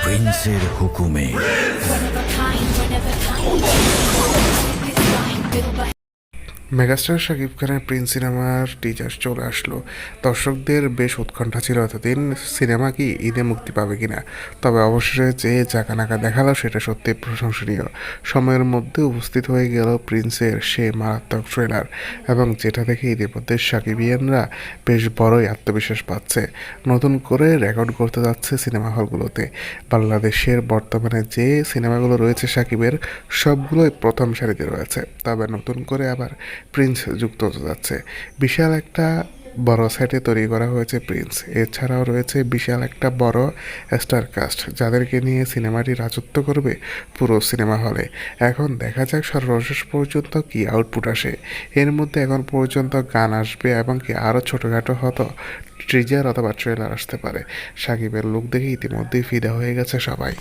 প্রিন্সের হুকুমে। মেগাস্টার শাকিব খানের প্রিন্স সিনেমার টিজার চলে আসলো। দর্শকদের বেশ উৎকণ্ঠা ছিল এতদিন সিনেমা কি ঈদে মুক্তি পাবে কিনা। তবে অবশেষে যে জাকানাকা দেখালো সেটা সত্যি প্রশংসনীয়। সময়ের মধ্যে উপস্থিত হয়ে গেল প্রিন্সের সে মারাত্মক ট্রেলার, এবং যেটা দেখে ইতিমধ্যে সাকিবিয়ানরা বেশ বড়ই আত্মবিশ্বাস পাচ্ছে। নতুন করে রেকর্ড করতে যাচ্ছে সিনেমা হলগুলোতে। বাংলাদেশের বর্তমানে যে সিনেমাগুলো রয়েছে সাকিবের, সবগুলোই প্রথম সারিতে রয়েছে। তবে নতুন করে আবার প্রিন্স যুক্ত হতে যাচ্ছে। বিশাল একটা বড় সেটে তৈরি করা হয়েছে প্রিন্স। এছাড়াও রয়েছে বিশাল একটা বড় স্টার কাস্ট, যাদেরকে নিয়ে সিনেমাটি রাজত্ব করবে পুরো সিনেমা হলে। এখন দেখা যাক সর্বশেষ পর্যন্ত কি আউটপুট আসে। এর মধ্যে এখন পর্যন্ত গান আসবে এবং কি আরও ছোটোখাটো হয়তো ট্রিজার অথবা ট্রেলার আসতে পারে। সাকিবের লুক দেখে ইতিমধ্যেই ফিদা হয়ে গেছে সবাই।